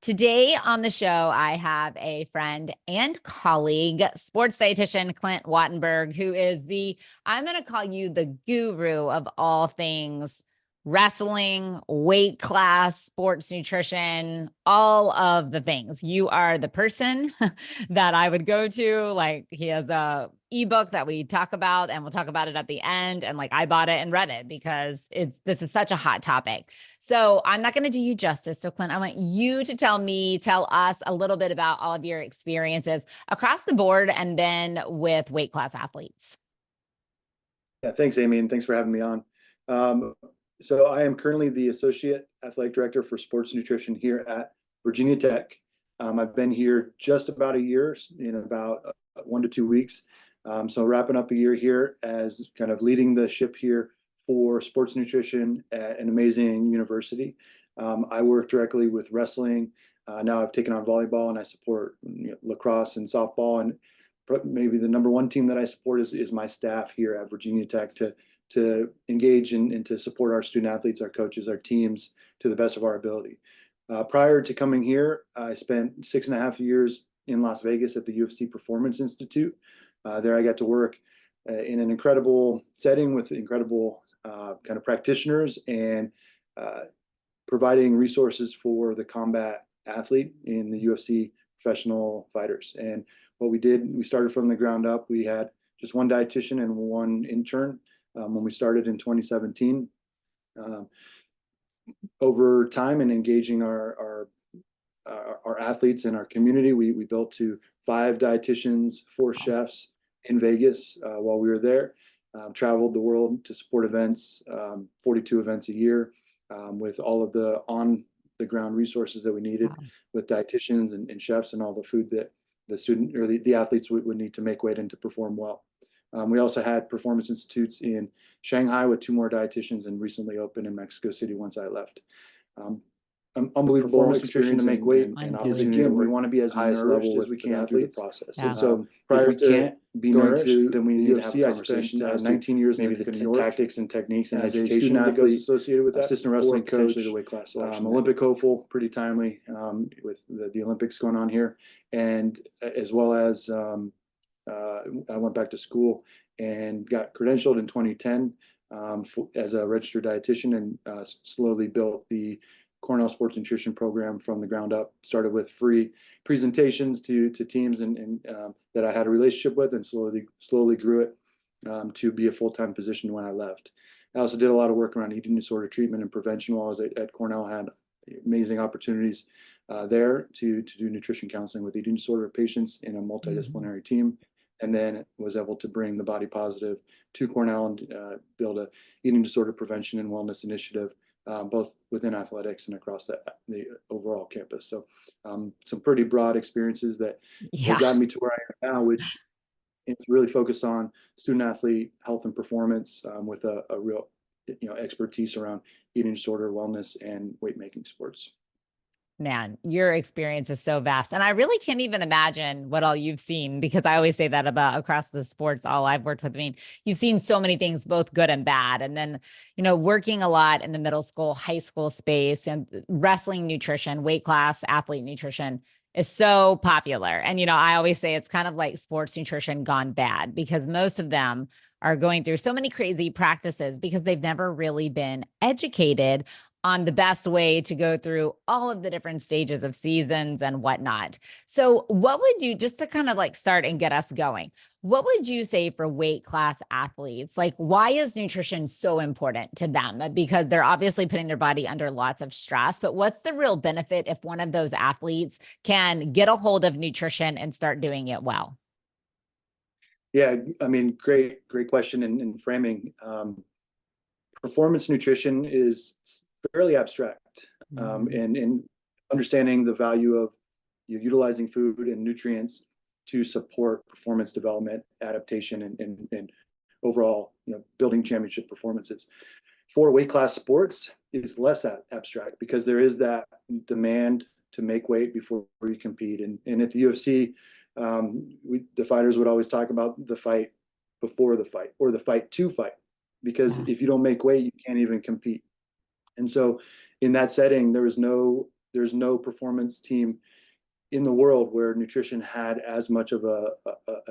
Today on the show, I have a friend and colleague, sports dietitian Clint Wattenberg, who is I'm going to call you the guru of all things wrestling, weight class, sports nutrition, all of the things. You are the person that I would go to. Like, he has a ebook that we talk about, and we'll talk about it at the end. And like, I bought it and read it because this is such a hot topic. So I'm not going to do you justice. So Clint, I want you to tell us a little bit about all of your experiences across the board and then with weight class athletes. Yeah, thanks, Amy, and thanks for having me on. So I am currently the Associate Athletic Director for Sports Nutrition here at Virginia Tech. I've been here just about a year, in about 1 to 2 weeks. So wrapping up a year here as kind of leading the ship here for sports nutrition at an amazing university. I work directly with wrestling. Now I've taken on volleyball, and I support lacrosse and softball. And maybe the number one team that I support is my staff here at Virginia Tech to engage and to support our student athletes, our coaches, our teams to the best of our ability. Prior to coming here, I spent 6.5 years in Las Vegas at the UFC Performance Institute. There I got to work in an incredible setting with incredible kind of practitioners and providing resources for the combat athlete in the UFC professional fighters. And what we did, we started from the ground up. We had just one dietitian and one intern when we started in 2017. Over time and engaging our athletes in our community, we built to 5 dietitians, 4 chefs in Vegas while we were there. Traveled the world to support events, 42 events a year, with all of the on the ground resources that we needed. Wow. With dietitians and chefs and all the food that the student or the athletes would need to make weight and to perform well. We also had performance institutes in Shanghai with 2 more dietitians, and recently opened in Mexico City once I left. Unbelievable nutrition to make weight, and again, we want to be as highest level as we can through the process. Yeah. And so prior to can't be nourished, then we need UFC, to have a conversation. I spent 19 years maybe the tactics and techniques and as a student athlete associated with that, assistant wrestling coach, the weight class selection, Olympic hopeful, pretty timely with the Olympics going on here, and as well as I went back to school and got credentialed in 2010 as a registered dietitian, and slowly built the Cornell Sports Nutrition program from the ground up. Started with free presentations to teams and that I had a relationship with, and slowly grew it to be a full-time position when I left. I also did a lot of work around eating disorder treatment and prevention while I was at Cornell. I had amazing opportunities there to do nutrition counseling with eating disorder patients in a multidisciplinary team, and then was able to bring the Body Positive to Cornell and build a eating disorder prevention and wellness initiative, both within athletics and across the overall campus. So some pretty broad experiences that have gotten me to where I am now, which is really focused on student athlete health and performance, with a real expertise around eating disorder, wellness, and weight making sports. Man, your experience is so vast. And I really can't even imagine what all you've seen, because I always say that about across the sports, all I've worked with. I mean, you've seen so many things, both good and bad. And then, working a lot in the middle school, high school space, and wrestling nutrition, weight class, athlete nutrition is so popular. And, I always say it's kind of like sports nutrition gone bad, because most of them are going through so many crazy practices because they've never really been educated on the best way to go through all of the different stages of seasons and whatnot. So what would you, just to kind of like start and get us going, what would you say for weight class athletes? Like, why is nutrition so important to them? Because they're obviously putting their body under lots of stress, but what's the real benefit if one of those athletes can get a hold of nutrition and start doing it well? Yeah, I mean, great question and framing. Performance nutrition is fairly abstract, and understanding the value of utilizing food and nutrients to support performance development, adaptation, and overall, building championship performances. For weight class sports, it's less abstract because there is that demand to make weight before you compete. And at the UFC, the fighters would always talk about the fight before the fight, or the fight to fight, because if you don't make weight, you can't even compete. And so in that setting, there is no there's no performance team in the world where nutrition had as much of a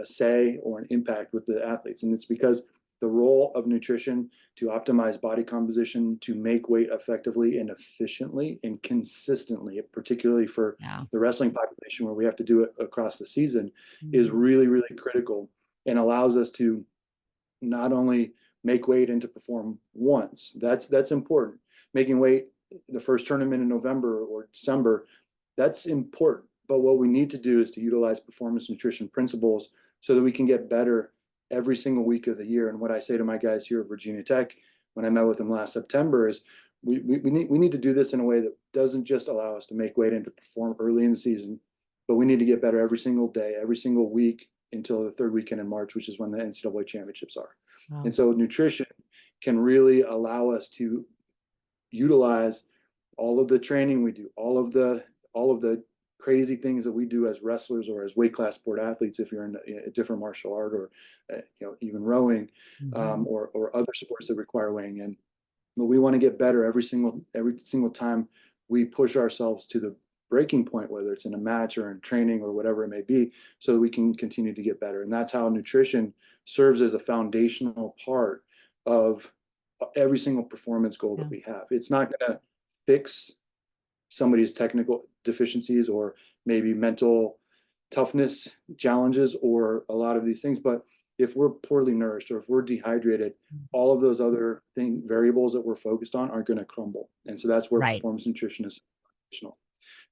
say or an impact with the athletes. And it's because the role of nutrition to optimize body composition, to make weight effectively and efficiently and consistently, particularly for the wrestling population where we have to do it across the season, is really, really critical and allows us to not only make weight and to perform once. That's important. Making weight the first tournament in November or December, that's important. But what we need to do is to utilize performance nutrition principles so that we can get better every single week of the year. And what I say to my guys here at Virginia Tech, when I met with them last September, is we need to do this in a way that doesn't just allow us to make weight and to perform early in the season, but we need to get better every single day, every single week until the third weekend in March, which is when the NCAA championships are. Wow. And so nutrition can really allow us to utilize all of the training we do, all of the crazy things that we do as wrestlers or as weight class sport athletes, if you're in a different martial art or even rowing, or other sports that require weighing in. But we want to get better every single time we push ourselves to the breaking point, whether it's in a match or in training or whatever it may be, so that we can continue to get better. And that's how nutrition serves as a foundational part of every single performance goal that we have. It's not going to fix somebody's technical deficiencies or maybe mental toughness challenges or a lot of these things, but if we're poorly nourished or if we're dehydrated, all of those other variables that we're focused on aren't going to crumble. And so that's where performance nutrition is foundational.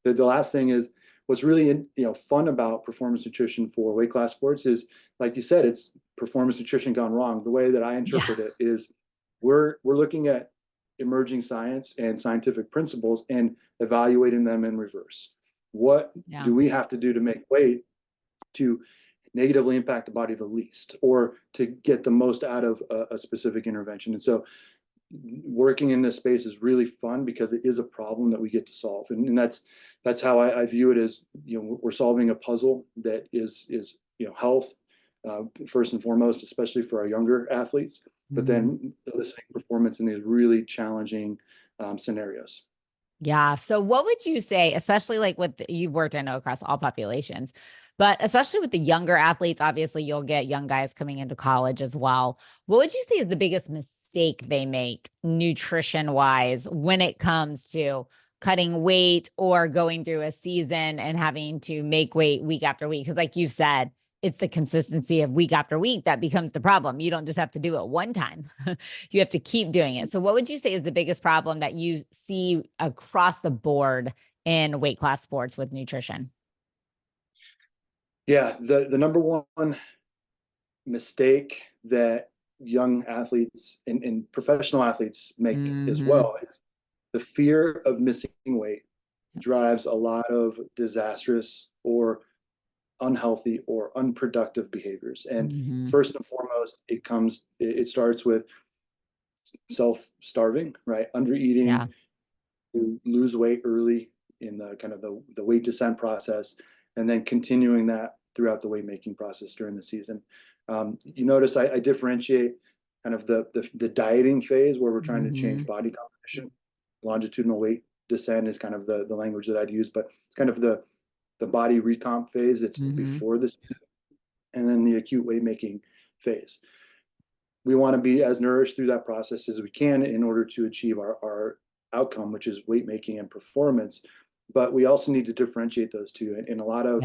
The last thing is what's really fun about performance nutrition for weight class sports is, like you said, it's performance nutrition gone wrong. The way that I interpret it is we're looking at emerging science and scientific principles and evaluating them in reverse. What do we have to do to make weight to negatively impact the body the least, or to get the most out of a specific intervention? And so working in this space is really fun because it is a problem that we get to solve. And that's how I view it as, we're solving a puzzle that is health, first and foremost, especially for our younger athletes, but then eliciting performance in these really challenging scenarios. Yeah. So what would you say, especially like you've worked, I know, across all populations, but especially with the younger athletes, obviously you'll get young guys coming into college as well. What would you say is the biggest mistake they make nutrition wise when it comes to cutting weight or going through a season and having to make weight week after week? Because like you said, it's the consistency of week after week that becomes the problem. You don't just have to do it one time. You have to keep doing it. So what would you say is the biggest problem that you see across the board in weight class sports with nutrition? Yeah, the number one mistake that young athletes and professional athletes make as well is the fear of missing weight drives a lot of disastrous or unhealthy or unproductive behaviors. And first and foremost, it starts with self-starving, right? Under-eating, to lose weight early in the kind of the weight descent process, and then continuing that throughout the weight making process during the season. You notice I differentiate kind of the dieting phase where we're trying to change body composition. Longitudinal weight descent is kind of the language that I'd use, but it's kind of the body recomp phase. It's before the season, and then the acute weight making phase. We want to be as nourished through that process as we can in order to achieve our outcome, which is weight making and performance. But we also need to differentiate those two. And a lot of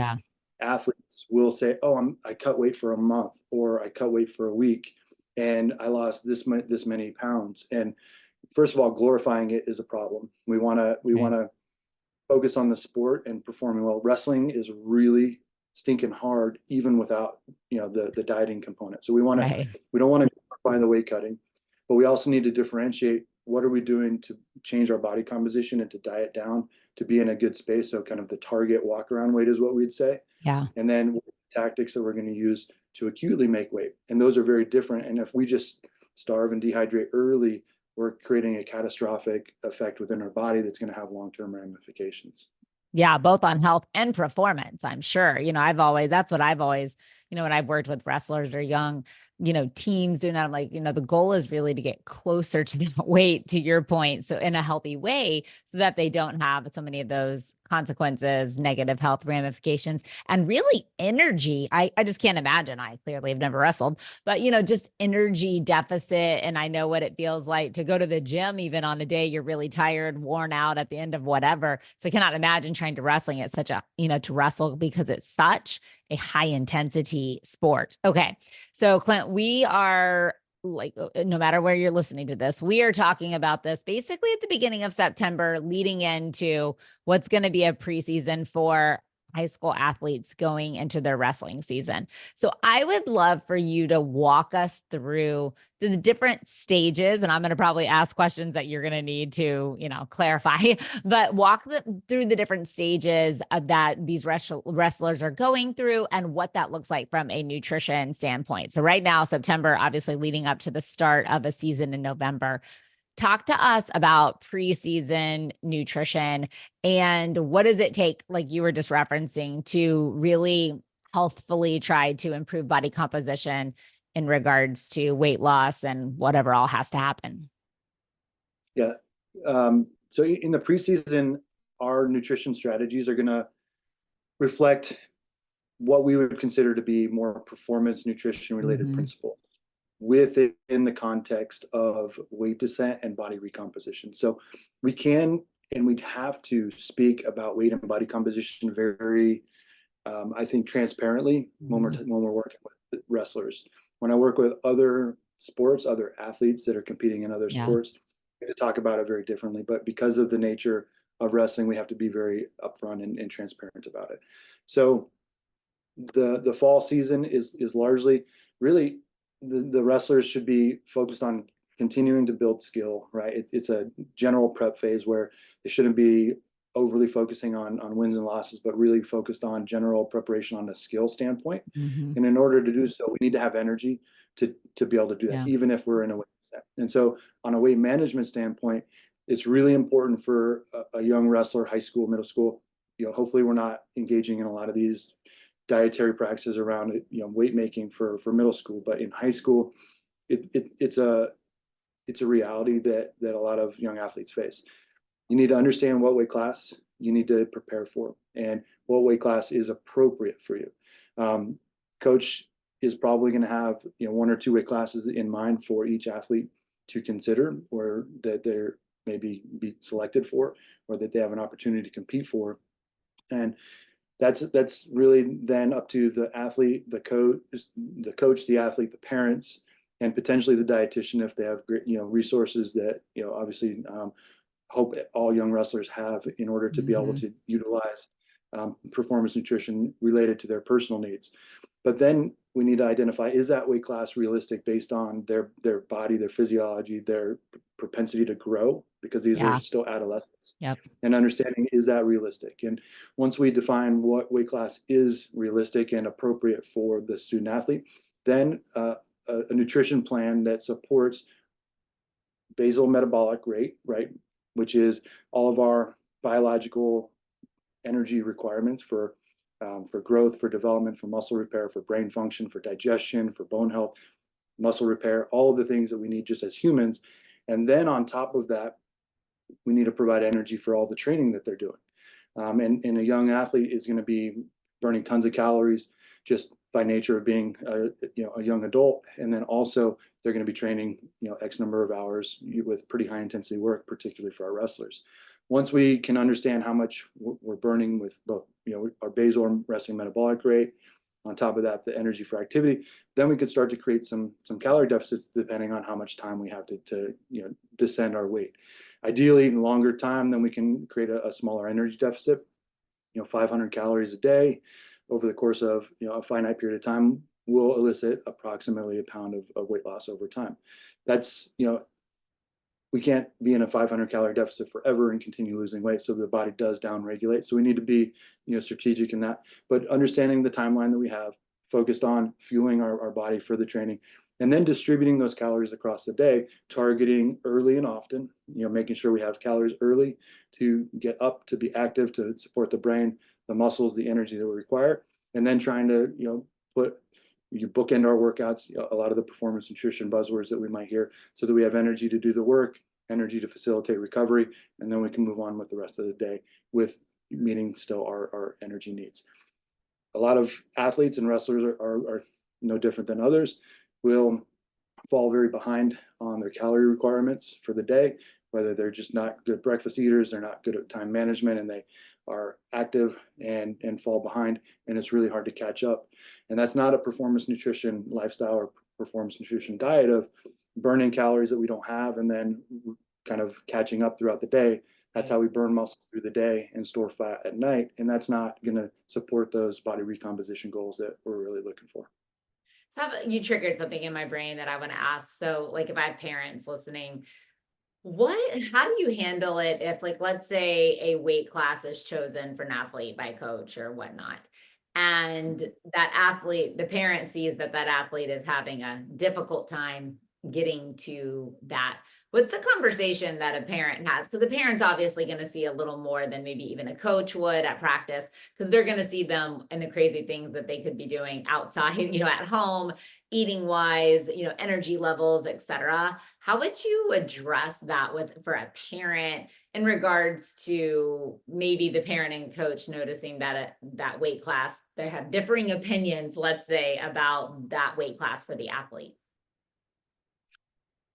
athletes will say, "Oh, I cut weight for a month, or I cut weight for a week, and I lost this many pounds." And first of all, glorifying it is a problem. We want to focus on the sport and performing well. Wrestling is really stinking hard, even without the dieting component. So we don't want to glorify the weight cutting, but we also need to differentiate what are we doing to change our body composition and to diet down to be in a good space. So kind of the target walk around weight is what we'd say. Yeah. And then tactics that we're going to use to acutely make weight. And those are very different. And if we just starve and dehydrate early, we're creating a catastrophic effect within our body that's going to have long-term ramifications. Yeah, both on health and performance, I'm sure. That's what I've always, when I've worked with wrestlers or young teams doing that. I'm like, the goal is really to get closer to that weight, to your point. So in a healthy way, so that they don't have so many of those consequences, negative health ramifications, and really energy. I just can't imagine. I clearly have never wrestled, but just energy deficit. And I know what it feels like to go to the gym, even on a day you're really tired, worn out at the end of whatever. So I cannot imagine trying to wrestling. It's such a, to wrestle, because it's such a high intensity sport. Okay. So Clint, we are like, no matter where you're listening to this, we are talking about this basically at the beginning of September, leading into what's going to be a preseason for high school athletes going into their wrestling season. So I would love for you to walk us through the different stages, and I'm going to probably ask questions that you're going to need to, clarify, but walk through the different stages of that these wrestlers are going through and what that looks like from a nutrition standpoint. So right now, September, obviously leading up to the start of a season in November. Talk to us about preseason nutrition and what does it take, like you were just referencing, to really healthfully try to improve body composition in regards to weight loss and whatever all has to happen. Yeah. So in the preseason, our nutrition strategies are going to reflect what we would consider to be more performance nutrition related principles within the context of weight descent and body recomposition. So we can and we'd have to speak about weight and body composition very, I think, transparently when we're working with wrestlers. When I work with other sports, other athletes that are competing in other sports, we have to talk about it very differently. But because of the nature of wrestling, we have to be very upfront and transparent about it. So the fall season is largely really the wrestlers should be focused on continuing to build skill, right? It's a general prep phase where they shouldn't be overly focusing on wins and losses, but really focused on general preparation on a skill standpoint. And in order to do so, we need to have energy to be able to do that, even if we're in a weight set. And so on a weight management standpoint, it's really important for a young wrestler, high school, middle school, hopefully we're not engaging in a lot of these dietary practices around weight making for middle school, but in high school, it's a reality that a lot of young athletes face. You need to understand what weight class you need to prepare for and what weight class is appropriate for you. Coach is probably going to have one or two weight classes in mind for each athlete to consider, or that they're maybe be selected for, or that they have an opportunity to compete for. And that's really then up to the athlete, the coach, the athlete, the parents, and potentially the dietitian if they have resources that obviously hope all young wrestlers have in order to be able to utilize performance nutrition related to their personal needs. But then we need to identify, is that weight class realistic based on their body, their physiology, their propensity to grow, because these are still adolescents. And understanding, is that realistic? And once we define what weight class is realistic and appropriate for the student athlete, then a nutrition plan that supports basal metabolic rate, right, which is all of our biological energy requirements for growth, for development, for muscle repair, for brain function, for digestion, for bone health, muscle repair, all of the things that we need just as humans. And then on top of that, we need to provide energy for all the training that they're doing. And a young athlete is going to be burning tons of calories just by nature of being a young adult. And then also they're going to be training X number of hours with pretty high intensity work, particularly for our wrestlers. Once we can understand how much we're burning with both our basal and resting metabolic rate, on top of that the energy for activity, then we could start to create some calorie deficits depending on how much time we have to descend our weight. Ideally, in longer time, then we can create a smaller energy deficit. 500 calories a day over the course of a finite period of time will elicit approximately a pound of weight loss over time. That's we can't be in a 500 calorie deficit forever and continue losing weight, so the body does downregulate. So we need to be strategic in that, but understanding the timeline that we have, focused on fueling our body for the training, and then distributing those calories across the day, targeting early and often, making sure we have calories early to get up, to be active, to support the brain, the muscles, the energy that we require, and then trying to put you bookend our workouts, a lot of the performance nutrition buzzwords that we might hear, so that we have energy to do the work, energy to facilitate recovery, and then we can move on with the rest of the day with meeting still our energy needs. A lot of athletes and wrestlers are no different than others, will fall very behind on their calorie requirements for the day, whether they're just not good breakfast eaters, they're not good at time management, and they are active and fall behind, and it's really hard to catch up. And that's not a performance nutrition lifestyle or performance nutrition diet of burning calories that we don't have and then kind of catching up throughout the day. That's how we burn muscle through the day and store fat at night, and that's not going to support those body recomposition goals that we're really looking for. So you triggered something in my brain that I want to ask. So like if I have parents listening, how do you handle it if, like, let's say a weight class is chosen for an athlete by a coach or whatnot, and that athlete, the parent sees that athlete is having a difficult time getting to that? What's the conversation that a parent has? Because the parent's obviously going to see a little more than maybe even a coach would at practice, because they're going to see them and the crazy things that they could be doing outside, at home, eating wise, energy levels, etc. How would you address that for a parent in regards to maybe the parent and coach noticing that that weight class, they have differing opinions, let's say, about that weight class for the athlete?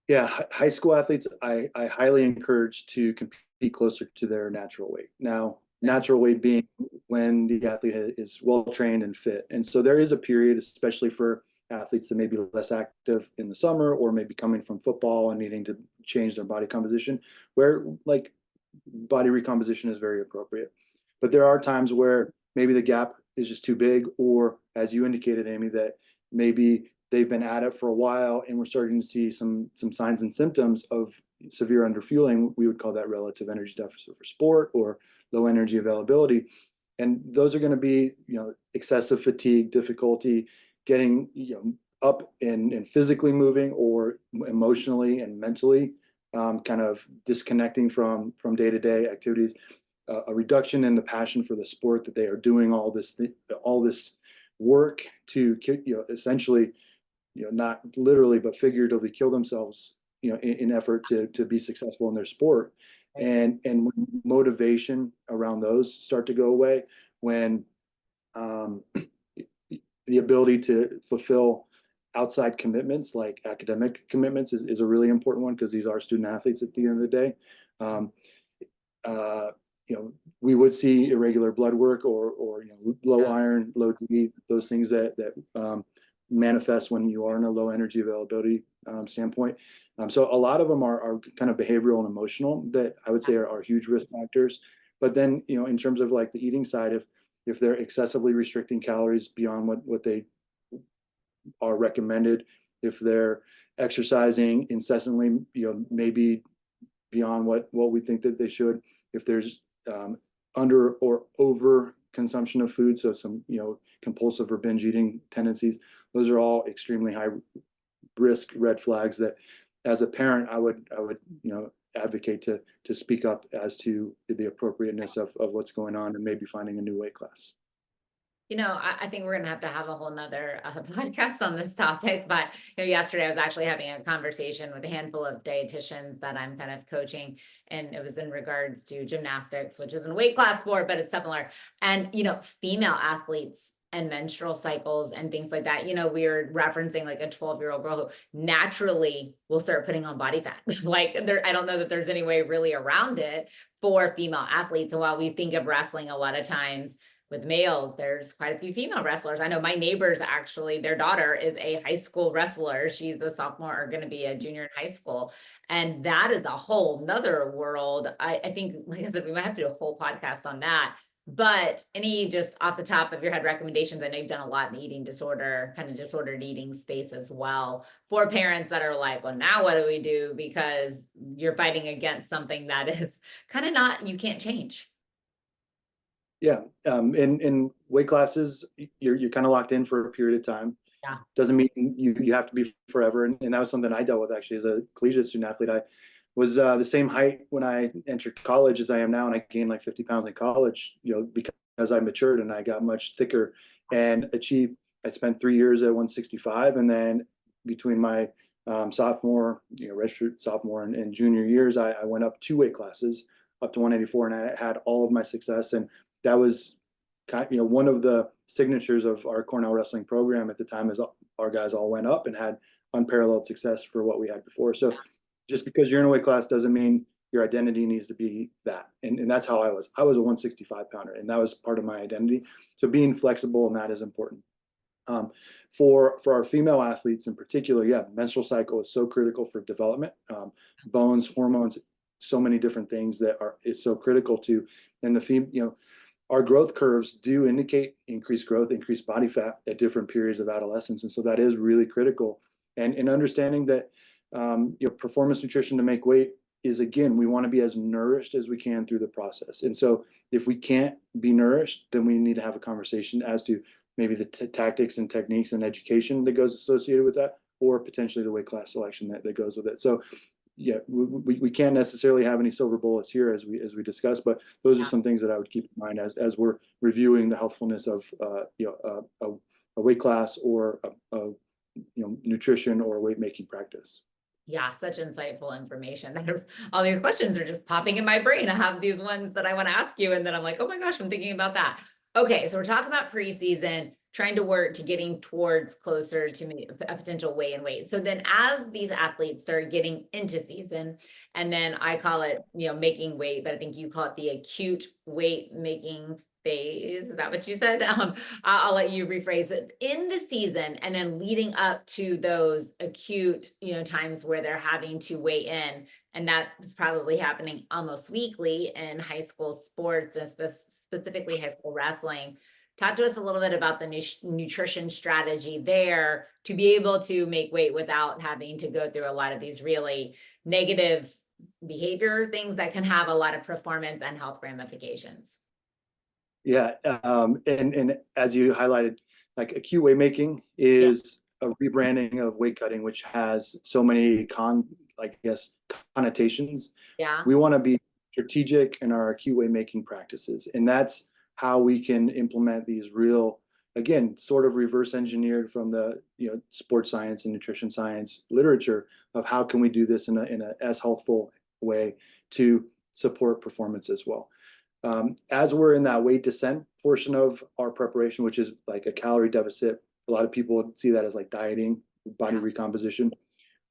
Yeah, high school athletes, I highly encourage to compete closer to their natural weight. Now, natural weight being when the athlete is well trained and fit. And so there is a period, especially for athletes that may be less active in the summer or maybe coming from football and needing to change their body composition, where like body recomposition is very appropriate. But there are times where maybe the gap is just too big, or as you indicated, Amy, that maybe they've been at it for a while and we're starting to see some signs and symptoms of severe underfueling. We would call that relative energy deficit for sport or low energy availability. And those are going to be, excessive fatigue, difficulty getting, up and physically moving, or emotionally and mentally kind of disconnecting from day-to-day activities, a reduction in the passion for the sport that they are doing all this work to, essentially, not literally, but figuratively kill themselves, in effort to be successful in their sport. And when motivation around those start to go away, when the ability to fulfill outside commitments like academic commitments is a really important one, because these are student athletes at the end of the day. We would see irregular blood work or low iron, low D, those things that manifest when you are in a low energy availability standpoint. So a lot of them are kind of behavioral and emotional that I would say are huge risk factors. But then, in terms of like the eating side, if they're excessively restricting calories beyond what they are recommended, if they're exercising incessantly, maybe beyond what we think that they should, if there's under or over consumption of food, so some compulsive or binge eating tendencies, those are all extremely high risk red flags that, as a parent, I would advocate to speak up as to the appropriateness of what's going on and maybe finding a new weight class. I think we're going to have a whole nother podcast on this topic. But yesterday I was actually having a conversation with a handful of dietitians that I'm kind of coaching, and it was in regards to gymnastics, which isn't a weight class sport, but it's similar. And female athletes and menstrual cycles and things like that. We were referencing like a 12-year-old girl who naturally will start putting on body fat. I don't know that there's any way really around it for female athletes. And while we think of wrestling a lot of times with males, there's quite a few female wrestlers. I know my neighbors, actually, their daughter is a high school wrestler. She's a sophomore or going to be a junior in high school. And that is a whole nother world. I think, like I said, we might have to do a whole podcast on that. But any just off the top of your head recommendations? I know you've done a lot in eating disorder, kind of disordered eating space as well, for parents that are like, well, now what do we do? Because you're fighting against something that is kind of you can't change. Yeah. In weight classes, you're kind of locked in for a period of time. Yeah. Doesn't mean you have to be forever. And that was something I dealt with actually as a collegiate student athlete. I was the same height when I entered college as I am now, and I gained like 50 pounds in college, because I matured and I got much thicker and achieved I spent 3 years at 165, and then between my sophomore, redshirt sophomore and junior years, I went up 2 weight classes up to 184, and I had all of my success. And that was one of the signatures of our Cornell wrestling program at the time, is our guys all went up and had unparalleled success for what we had before. So just because you're in a weight class doesn't mean your identity needs to be that. And that's how I was. I was a 165 pounder, and that was part of my identity. So being flexible in that is important. For our female athletes in particular, yeah, menstrual cycle is so critical for development, bones, hormones, so many different things that it's so critical to. And our growth curves do indicate increased growth, increased body fat at different periods of adolescence, and so that is really critical. And understanding that performance nutrition to make weight is, again, we want to be as nourished as we can through the process. And so if we can't be nourished, then we need to have a conversation as to maybe the tactics and techniques and education that goes associated with that, or potentially the weight class selection that goes with it. So yeah, we can't necessarily have any silver bullets here as we discuss, but those are some things that I would keep in mind as we're reviewing the healthfulness of a weight class or a nutrition or weight making practice. Yeah, such insightful information. All these questions are just popping in my brain. I have these ones that I want to ask you, and then I'm like, oh my gosh, I'm thinking about that. Okay, so we're talking about preseason, trying to work to getting towards closer to a potential weigh-in weight. So then as these athletes start getting into season, and then I call it, making weight, but I think you call it the acute weight making phase. Is that what you said? I'll let you rephrase it. In the season, and then leading up to those acute, times where they're having to weigh in, and that is probably happening almost weekly in high school sports, and specifically high school wrestling. Talk to us a little bit about the nutrition strategy there to be able to make weight without having to go through a lot of these really negative behavior things that can have a lot of performance and health ramifications. Yeah, and as you highlighted, like acute weight making is a rebranding of weight cutting, which has so many connotations. Yeah, we want to be strategic in our acute weight making practices, and that's how we can implement these real, again, sort of reverse engineered from the sports science and nutrition science literature of how can we do this in a as healthful way to support performance as well. As we're in that weight descent portion of our preparation, which is like a calorie deficit, a lot of people see that as like dieting, body recomposition.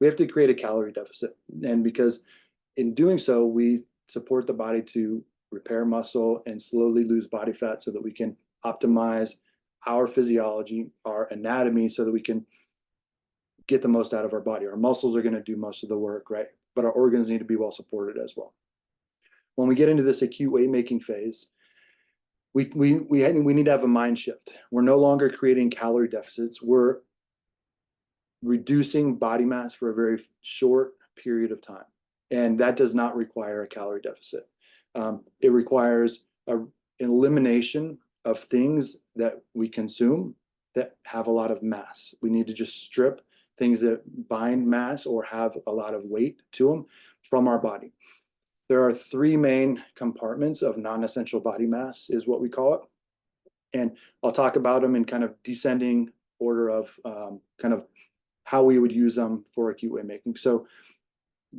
We have to create a calorie deficit. And because in doing so, we support the body to repair muscle and slowly lose body fat so that we can optimize our physiology, our anatomy, so that we can get the most out of our body. Our muscles are going to do most of the work, right? But our organs need to be well supported as well. When we get into this acute weight making phase, we need to have a mind shift. We're no longer creating calorie deficits. We're reducing body mass for a very short period of time. And that does not require a calorie deficit. It requires an elimination of things that we consume that have a lot of mass. We need to just strip things that bind mass or have a lot of weight to them from our body. There are 3 main compartments of non-essential body mass, is what we call it. And I'll talk about them in kind of descending order of kind of how we would use them for acute weight making. So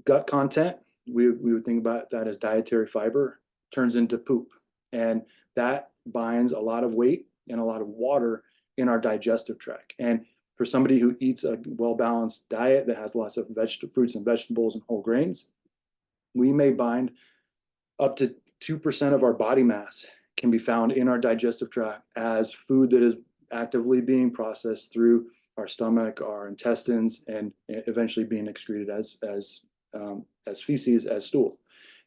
gut content, we would think about that as dietary fiber, turns into poop. And that binds a lot of weight and a lot of water in our digestive tract. And for somebody who eats a well-balanced diet that has lots of fruits and vegetables and whole grains, we may bind up to 2% of our body mass can be found in our digestive tract as food that is actively being processed through our stomach, our intestines, and eventually being excreted as feces, as stool.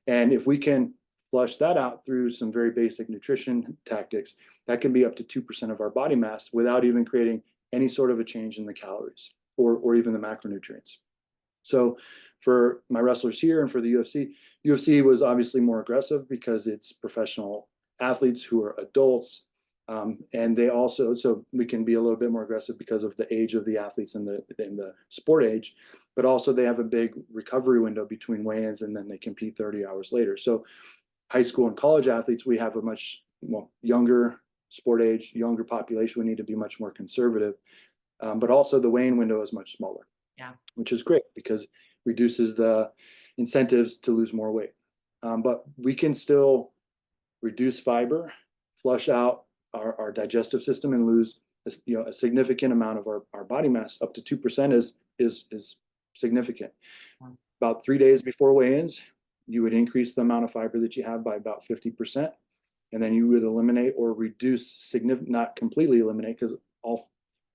And if we can flush that out through some very basic nutrition tactics, that can be up to 2% of our body mass without even creating any sort of a change in the calories or even the macronutrients. So for my wrestlers here and for the UFC was obviously more aggressive because it's professional athletes who are adults. And they also, so we can be a little bit more aggressive because of the age of the athletes and the sport age, but also they have a big recovery window between weigh-ins and then they compete 30 hours later. So high school and college athletes, we have a much younger sport age, younger population, we need to be much more conservative. But also the weigh-in window is much smaller, which is great because it reduces the incentives to lose more weight. But we can still reduce fiber, flush out our digestive system, and lose a significant amount of our body mass. Up to 2% is significant. About 3 days before weigh-ins, you would increase the amount of fiber that you have by about 50%, and then you would eliminate or reduce not completely eliminate, because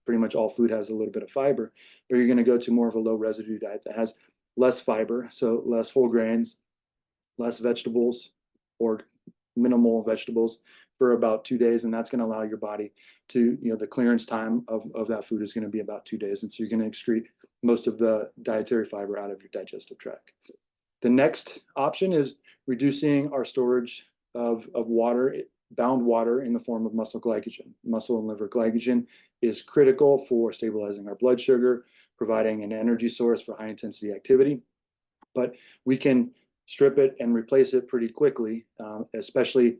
pretty much all food has a little bit of fiber, but you're going to go to more of a low residue diet that has less fiber, so less whole grains, less vegetables, or minimal vegetables for about 2 days. And that's going to allow your body to, the clearance time of that food is going to be about 2 days. And so you're going to excrete most of the dietary fiber out of your digestive tract. The next option is reducing our storage of bound water in the form of muscle glycogen. Muscle and liver glycogen is critical for stabilizing our blood sugar, providing an energy source for high intensity activity. But we can strip it and replace it pretty quickly, especially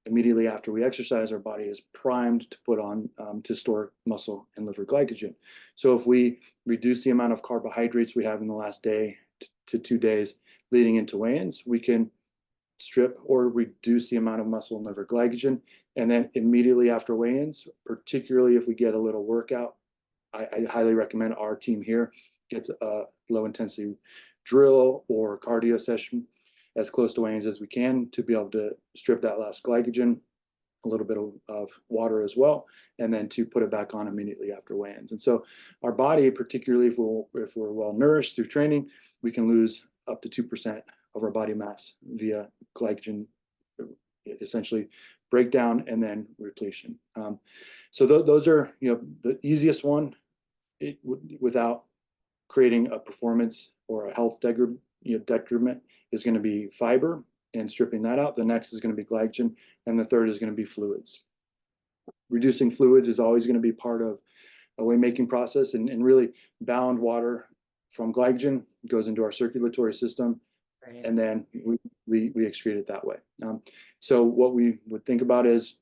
immediately after we exercise. Our body is primed to put on to store muscle and liver glycogen. So if we reduce the amount of carbohydrates we have in the last day to 2 days leading into weigh-ins, we can strip or reduce the amount of muscle and liver glycogen. And then immediately after weigh-ins, particularly if we get a little workout, I highly recommend our team here gets a low intensity drill or cardio session as close to weigh-ins as we can to be able to strip that last glycogen, a little bit of water as well, and then to put it back on immediately after weigh-ins. And so our body, particularly if we're well nourished through training, we can lose up to 2% of our body mass via glycogen, essentially breakdown and then repletion. So those are the easiest one without creating a performance or a health detriment is going to be fiber and stripping that out. The next is going to be glycogen, and the third is going to be fluids. Reducing fluids is always going to be part of a weight-making process, and really bound water from glycogen goes into our circulatory system, and then we excrete it that way. So what we would think about is,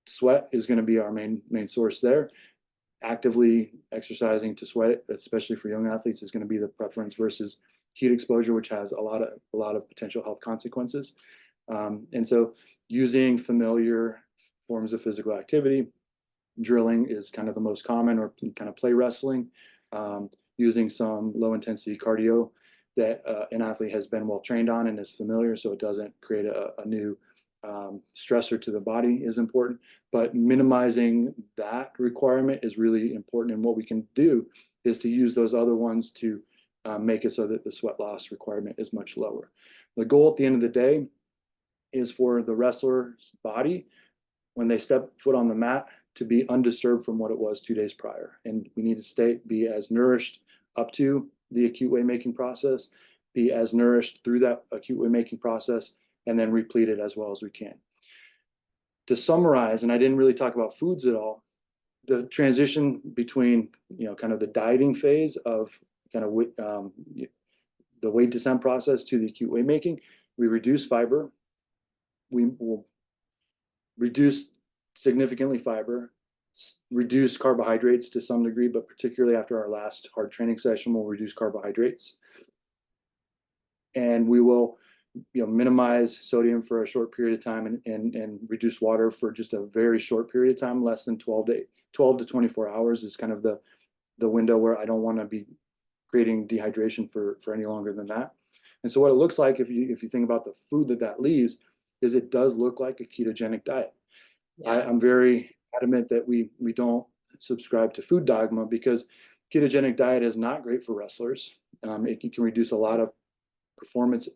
sweat is going to be our main source there. Actively exercising to sweat it, especially for young athletes, is going to be the preference versus heat exposure, which has a lot of potential health consequences. And so using familiar forms of physical activity, drilling is kind of the most common, or kind of play wrestling, using some low intensity cardio that an athlete has been well trained on and is familiar, so it doesn't create a new stressor to the body is important. But minimizing that requirement is really important. And what we can do is to use those other ones to make it so that the sweat loss requirement is much lower. The goal at the end of the day is for the wrestler's body, when they step foot on the mat, to be undisturbed from what it was 2 days prior. And we need to be as nourished up to the acute weight making process, be as nourished through that acute weight making process, and then replete it as well as we can. To summarize, and I didn't really talk about foods at all, the transition between kind of the dieting phase of kind of the weight descent process to the acute weight making, we reduce fiber. We will reduce significantly fiber, reduce carbohydrates to some degree, but particularly after our last hard training session, we'll reduce carbohydrates. And we will minimize sodium for a short period of time, and reduce water for just a very short period of time, less than 12 to 24 hours is kind of the window where I don't want to be creating dehydration for any longer than that. And so what it looks like, if you think about the food that leaves, is it does look like a ketogenic diet. Yeah. I'm very adamant that we don't subscribe to food dogma, because ketogenic diet is not great for wrestlers. It can reduce a lot of performance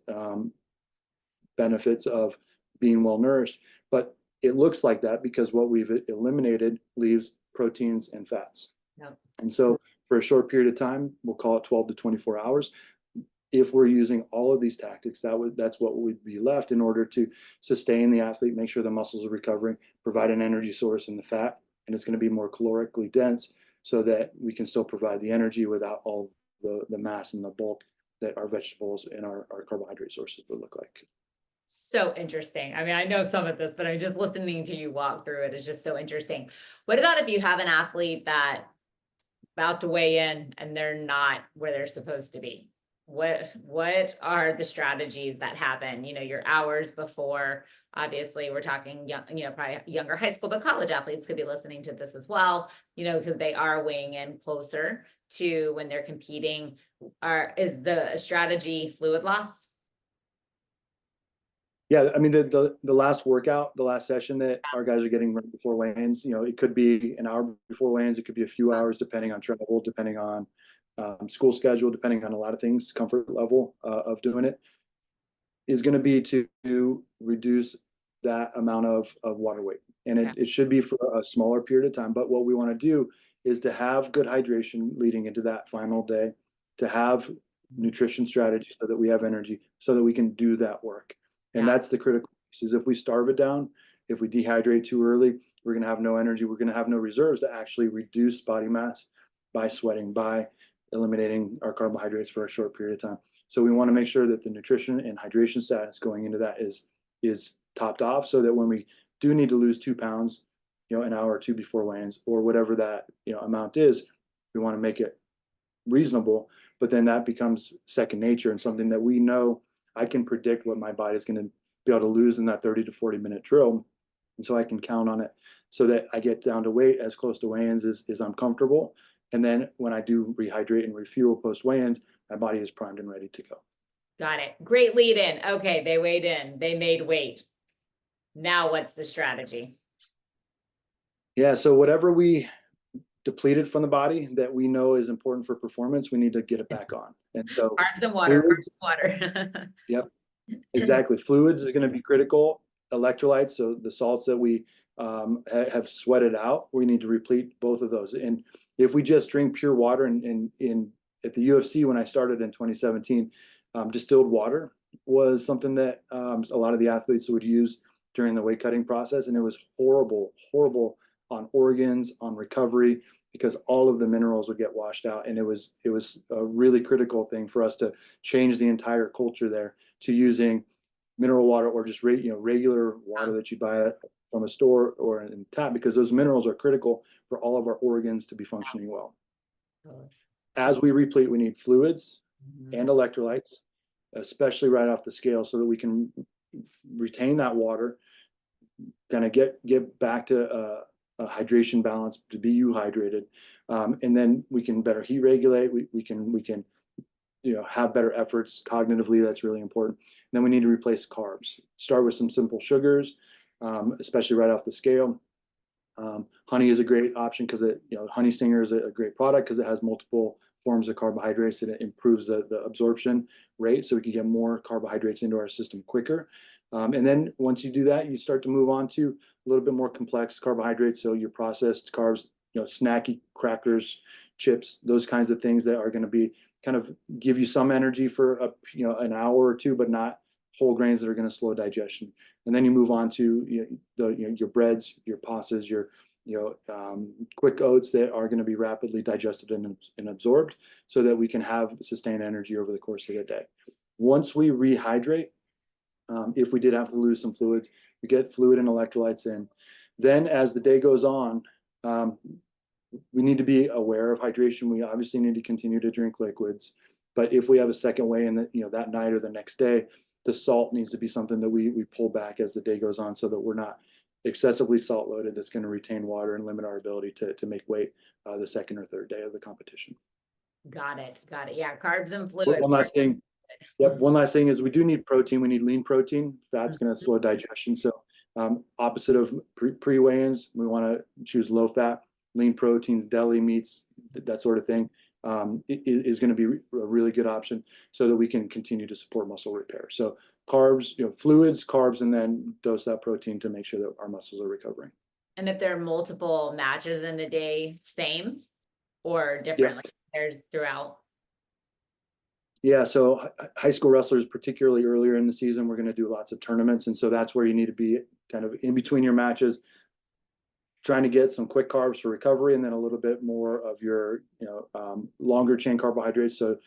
benefits of being well nourished, but it looks like that because what we've eliminated leaves proteins and fats. Yeah. And so for a short period of time, we'll call it 12 to 24 hours. If we're using all of these tactics, that's what would be left in order to sustain the athlete, make sure the muscles are recovering, provide an energy source in the fat, and it's going to be more calorically dense so that we can still provide the energy without all the mass and the bulk that our vegetables and our carbohydrate sources would look like. So interesting. I mean, I know some of this, but I'm just listening to you walk through it is just so interesting. What about if you have an athlete that about to weigh in and they're not where they're supposed to be? What are the strategies that happen? You know, your hours before. Obviously, we're talking young, you know, probably younger high school, but college athletes could be listening to this as well, you know, because they are weighing in closer to when they're competing. Is the strategy fluid loss? Yeah, I mean the last workout, the last session that our guys are getting right before weigh-ins, you know, it could be an hour before weigh-ins, it could be a few hours depending on travel, depending on school schedule, depending on a lot of things, comfort level of doing it, is going to be to reduce that amount of water weight. And it should be for a smaller period of time. But what we want to do is to have good hydration leading into that final day, to have nutrition strategies so that we have energy, so that we can do that work. And that's the critical piece, is if we starve it down, if we dehydrate too early, we're going to have no energy. We're going to have no reserves to actually reduce body mass by sweating, by eliminating our carbohydrates for a short period of time. So we want to make sure that the nutrition and hydration status going into that is topped off, so that when we do need to lose 2 pounds, you know, an hour or two before weigh-ins or whatever that, you know, amount is, we want to make it reasonable. But then that becomes second nature and something that we know I can predict what my body is going to be able to lose in that 30 to 40 minute drill. And so I can count on it so that I get down to weight as close to weigh-ins as I'm comfortable. And then when I do rehydrate and refuel post weigh-ins, my body is primed and ready to go. Got it. Great lead in. Okay, they weighed in, they made weight. Now what's the strategy? Yeah, so whatever we depleted from the body that we know is important for performance, we need to get it back on. And so Carbs and water, fluids, water. Yep, exactly. Fluids is going to be critical. Electrolytes, so the salts that we have sweated out, we need to replete both of those. And if we just drink pure water, in at the UFC when I started in 2017, distilled water was something that a lot of the athletes would use during the weight cutting process, and it was horrible on organs, on recovery, because all of the minerals would get washed out. And it was a really critical thing for us to change the entire culture there to using mineral water, or just regular water that you buy from a store or in tap, because those minerals are critical for all of our organs to be functioning well. As we replete, we need fluids and electrolytes, especially right off the scale, so that we can retain that water, kind of get back to a hydration balance, to be hydrated, and then we can better heat regulate. We can have better efforts cognitively. That's really important. And then we need to replace carbs. Start with some simple sugars, especially right off the scale. Honey is a great option because honey stinger is a great product because it has multiple forms of carbohydrates, and it improves the absorption rate, so we can get more carbohydrates into our system quicker. And then once you do that, you start to move on to a little bit more complex carbohydrates. So your processed carbs, snacky crackers, chips, those kinds of things that are going to be kind of give you some energy for an hour or two, but not whole grains that are going to slow digestion. And then you move on to your breads, your pastas, your quick oats that are going to be rapidly digested and absorbed, so that we can have sustained energy over the course of the day. Once we rehydrate, if we did have to lose some fluids, we get fluid and electrolytes in. Then as the day goes on, we need to be aware of hydration. We obviously need to continue to drink liquids, but if we have a second weigh in that night or the next day, the salt needs to be something that we pull back as the day goes on, so that we're not excessively salt loaded. That's going to retain water and limit our ability to make weight the second or third day of the competition. Got it. Yeah, carbs and fluids. One last thing. Yep. One last thing is we do need protein. We need lean protein. Fat's going to slow digestion. So opposite of pre-weigh-ins, we want to choose low fat, lean proteins, deli meats, that sort of thing. Is going to be a really good option, so that we can continue to support muscle repair. So carbs, fluids, carbs, and then dose that protein to make sure that our muscles are recovering. And if there are multiple matches in the day, same or different? Like there's throughout? Yeah, so high school wrestlers, particularly earlier in the season, we're going to do lots of tournaments. And so that's where you need to be kind of in between your matches, trying to get some quick carbs for recovery, and then a little bit more of your longer chain carbohydrates. So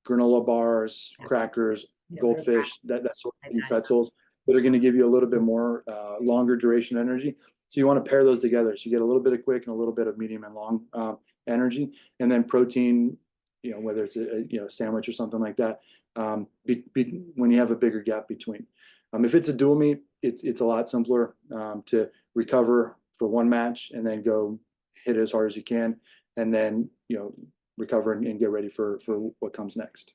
granola bars, crackers, goldfish, that sort of thing, pretzels. that are going to give you a little bit more longer duration energy. So you want to pair those together. So you get a little bit of quick and a little bit of medium and long energy, and then protein, whether it's a sandwich or something like that, when you have a bigger gap between. If it's a dual meet, it's a lot simpler to recover for one match and then go hit it as hard as you can, and then recover and get ready for what comes next.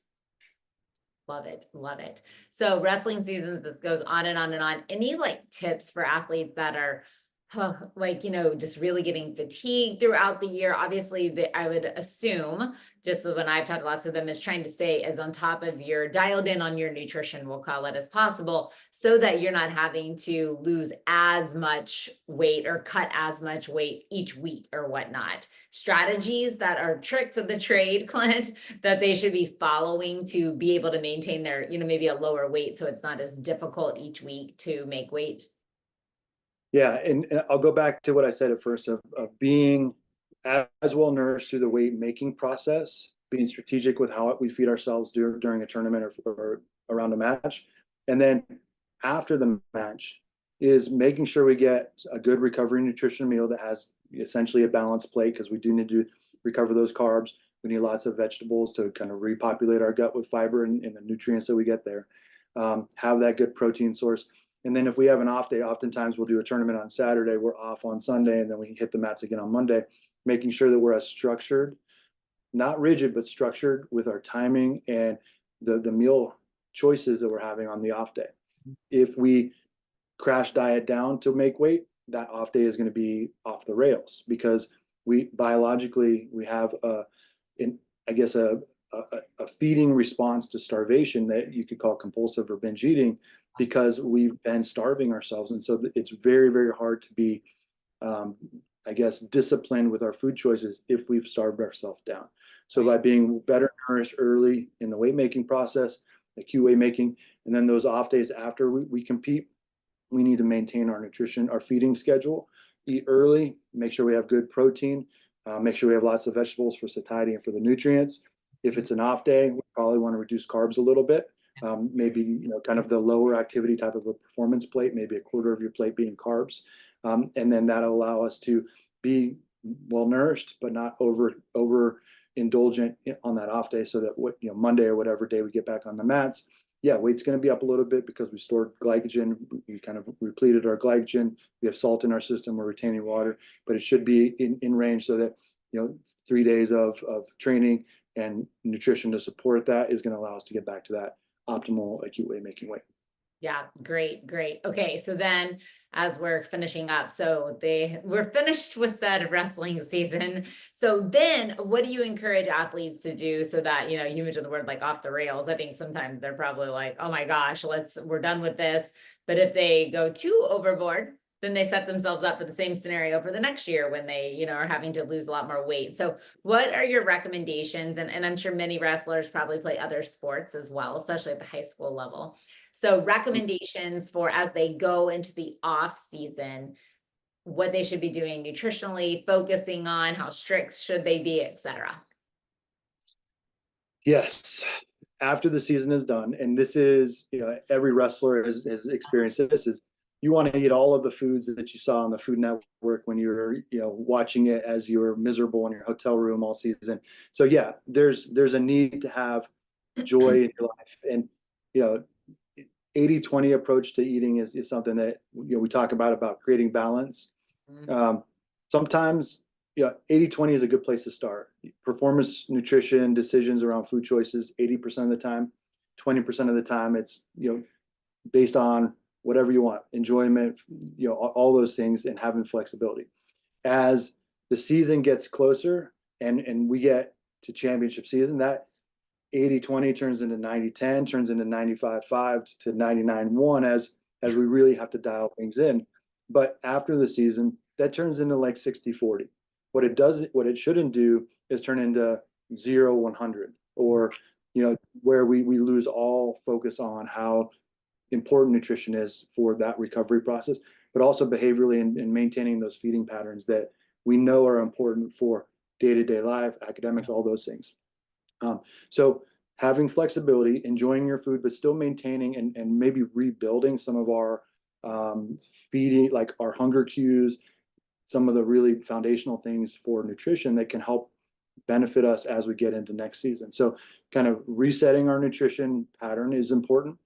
Love it. Love it. So wrestling seasons, this goes on and on and on. Any tips for athletes that are just really getting fatigued throughout the year? Obviously, I would assume, just when I've talked lots of them, is trying to stay as on top of dialed in on your nutrition, we'll call it, as possible, so that you're not having to lose as much weight or cut as much weight each week or whatnot. Strategies that are tricks of the trade, Clint, that they should be following to be able to maintain their, maybe a lower weight so it's not as difficult each week to make weight. Yeah, and I'll go back to what I said at first of being as well nourished through the weight making process, being strategic with how we feed ourselves during a tournament or around a match. And then after the match is making sure we get a good recovery nutrition meal that has essentially a balanced plate, because we do need to recover those carbs. We need lots of vegetables to kind of repopulate our gut with fiber and the nutrients that we get there. Have that good protein source. And then if we have an off day, oftentimes we'll do a tournament on Saturday, we're off on Sunday, and then we hit the mats again on Monday, making sure that we're as structured, not rigid, but structured with our timing and the meal choices that we're having on the off day. If we crash diet down to make weight, that off day is going to be off the rails, because we biologically, we have a feeding response to starvation that you could call compulsive or binge eating, because we've been starving ourselves. And so it's very, very hard to be, disciplined with our food choices if we've starved ourselves down. So by being better nourished early in the weight making process, acute weight making, and then those off days after we compete, we need to maintain our nutrition, our feeding schedule, eat early, make sure we have good protein, make sure we have lots of vegetables for satiety and for the nutrients. If it's an off day, we probably want to reduce carbs a little bit. Maybe, kind of the lower activity type of a performance plate, maybe a quarter of your plate being carbs. And then that'll allow us to be well nourished, but not over indulgent on that off day, so that Monday or whatever day we get back on the mats, weight's going to be up a little bit because we stored glycogen, we kind of repleted our glycogen, we have salt in our system, we're retaining water, but it should be in range, so that 3 days of training and nutrition to support that is going to allow us to get back to that optimal acute weight making weight. Yeah, great. Okay, so then as we're finishing up, so we're finished with said wrestling season. So then what do you encourage athletes to do so that, you mentioned the word off the rails. I think sometimes they're probably like, oh my gosh, we're done with this. But if they go too overboard, then they set themselves up for the same scenario for the next year when they, are having to lose a lot more weight. So what are your recommendations? And I'm sure many wrestlers probably play other sports as well, especially at the high school level. So recommendations for as they go into the off season, what they should be doing nutritionally, focusing on, how strict should they be, etc. Yes. After the season is done, and this is, every wrestler has experienced this, is you want to eat all of the foods that you saw on the Food Network when you were, watching it as you were miserable in your hotel room all season. So yeah, there's a need to have joy in your life. And, 80-20 approach to eating is something that, we talk about creating balance. Sometimes, 80-20 is a good place to start. Performance nutrition decisions around food choices, 80% of the time, 20% of the time, it's, based on whatever you want, enjoyment, all those things, and having flexibility. As the season gets closer and we get to championship season, that 80-20 turns into 90-10, turns into 95-5 to 99-1 as we really have to dial things in. But after the season, that turns into 60-40. What it shouldn't do is turn into 0-100, or, where we lose all focus on how important nutrition is for that recovery process, but also behaviorally and maintaining those feeding patterns that we know are important for day-to-day life, academics, all those things. So having flexibility, enjoying your food, but still maintaining and maybe rebuilding some of our feeding, like our hunger cues, some of the really foundational things for nutrition that can help benefit us as we get into next season. So kind of resetting our nutrition pattern is important.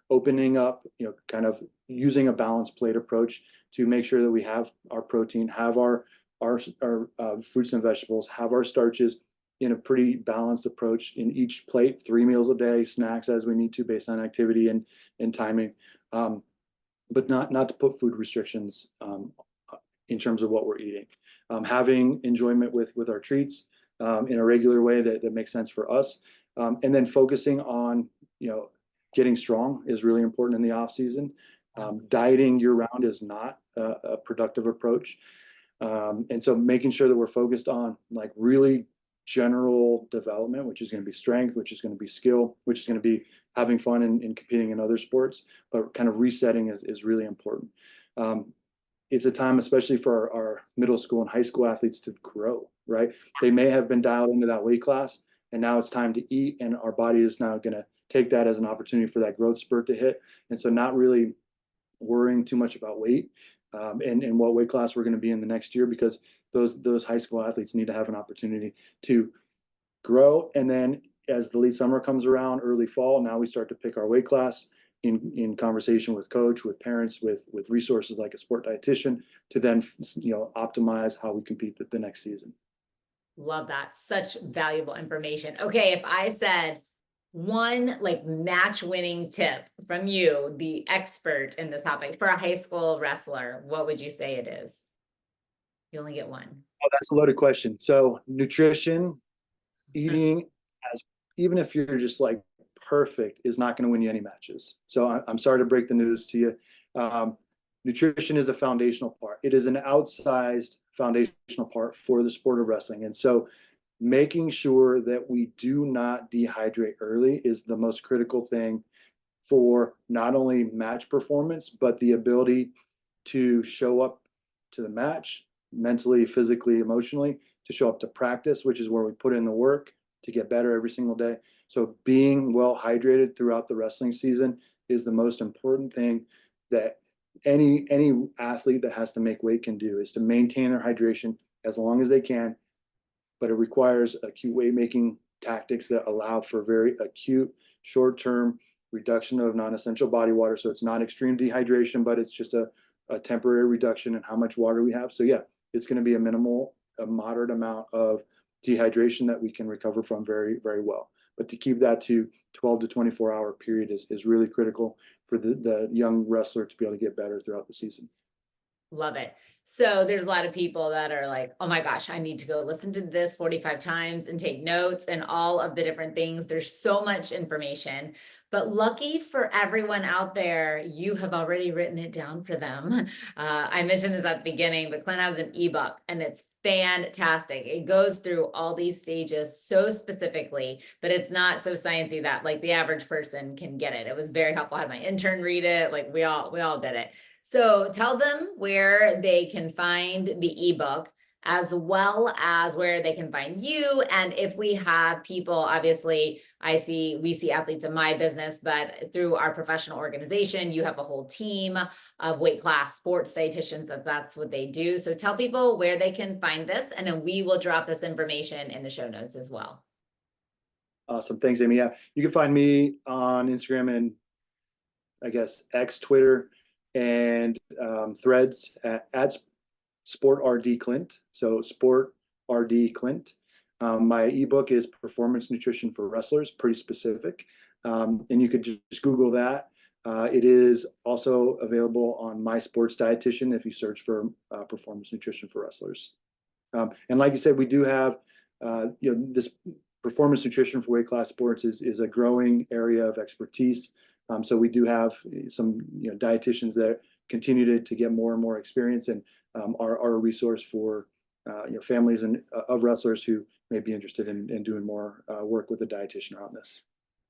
Opening up, kind of using a balanced plate approach to make sure that we have our protein, have our fruits and vegetables, have our starches in a pretty balanced approach in each plate, 3 meals a day, snacks as we need to based on activity and timing, but not to put food restrictions in terms of what we're eating. Having enjoyment with our treats in a regular way that makes sense for us, and then focusing on getting strong is really important in the off season. Dieting year round is not a productive approach, and so making sure that we're focused on like really general development, which is going to be strength, which is going to be skill, which is going to be having fun and competing in other sports, but kind of resetting is really important. It's a time, especially for our middle school and high school athletes, to grow, right? They may have been dialed into that weight class, and now it's time to eat, and our body is now going to take that as an opportunity for that growth spurt to hit. And so not really worrying too much about weight and what weight class we're going to be in the next year, because those high school athletes need to have an opportunity to grow. And then as the late summer comes around, early fall, now we start to pick our weight class in conversation with coach, with parents, with resources like a sport dietitian to then optimize how we compete the next season. Love that. Such valuable information. Okay, if I said one like match winning tip from you, the expert in this topic, for a high school wrestler, what would you say it is? You only get one. Oh, that's a loaded question. So nutrition, eating, even if you're just like perfect, is not going to win you any matches. So I'm sorry to break the news to you. Nutrition is a foundational part. It is an outsized foundational part for the sport of wrestling. And so making sure that we do not dehydrate early is the most critical thing for not only match performance, but the ability to show up to the match mentally, physically, emotionally, to show up to practice, which is where we put in the work to get better every single day. So being well hydrated throughout the wrestling season is the most important thing that any athlete that has to make weight can do, is to maintain their hydration as long as they can. But it requires acute weight making tactics that allow for very acute short-term reduction of non-essential body water. So it's not extreme dehydration, but it's just a temporary reduction in how much water we have. So yeah, it's going to be a moderate amount of dehydration that we can recover from very, very well. But to keep that to 12 to 24 hour period is really critical for the young wrestler to be able to get better throughout the season. Love it. So there's a lot of people that are like, oh my gosh, I need to go listen to this 45 times and take notes and all of the different things. There's so much information, but lucky for everyone out there, you have already written it down for them. I mentioned this at the beginning, but Clint has an ebook and it's fantastic. It goes through all these stages so specifically, but it's not so sciencey that like the average person can get it. It was very helpful. I had my intern read it. Like we all did it. So tell them where they can find the ebook, as well as where they can find you. And if we have people, obviously we see athletes in my business, but through our professional organization, you have a whole team of weight class sports dietitians that's what they do. So tell people where they can find this, and then we will drop this information in the show notes as well. Awesome. Thanks, Amy. Yeah, you can find me on Instagram and I guess X, Twitter, and Threads at SportRDClint. So SportRDClint. My ebook is Performance Nutrition for Wrestlers, pretty specific. And you could just Google that. It is also available on My Sports Dietitian if you search for Performance Nutrition for Wrestlers. And like you said, we do have, this performance nutrition for weight class sports is a growing area of expertise. So we do have some dietitians that continue to get more and more experience, and are a resource for families of wrestlers who may be interested in doing more work with a dietitian around this.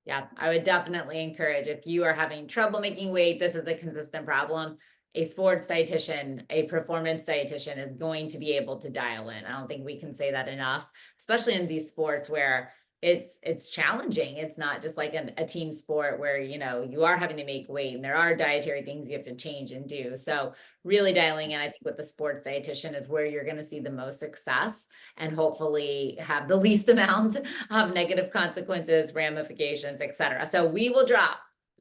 Yeah, I would definitely encourage, if you are having trouble making weight, this is a consistent problem, a sports dietitian, a performance dietitian is going to be able to dial in. I don't think we can say that enough, especially in these sports where it's challenging. It's not just like a team sport where, you know, you are having to make weight and there are dietary things you have to change and do. So really dialing in, I think, with the sports dietitian is where you're going to see the most success and hopefully have the least amount of negative consequences, ramifications, etc. So we will drop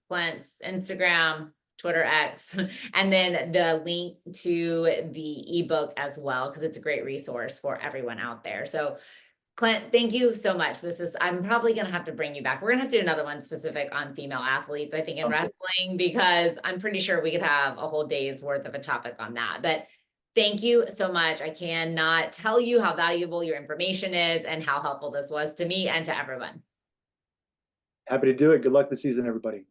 Clint's Instagram, Twitter X, and then the link to the ebook as well, because it's a great resource for everyone out there. So Clint, thank you so much. I'm probably going to have to bring you back. We're going to have to do another one specific on female athletes, I think, in wrestling, because I'm pretty sure we could have a whole day's worth of a topic on that. But thank you so much. I cannot tell you how valuable your information is and how helpful this was to me and to everyone. Happy to do it. Good luck this season, everybody.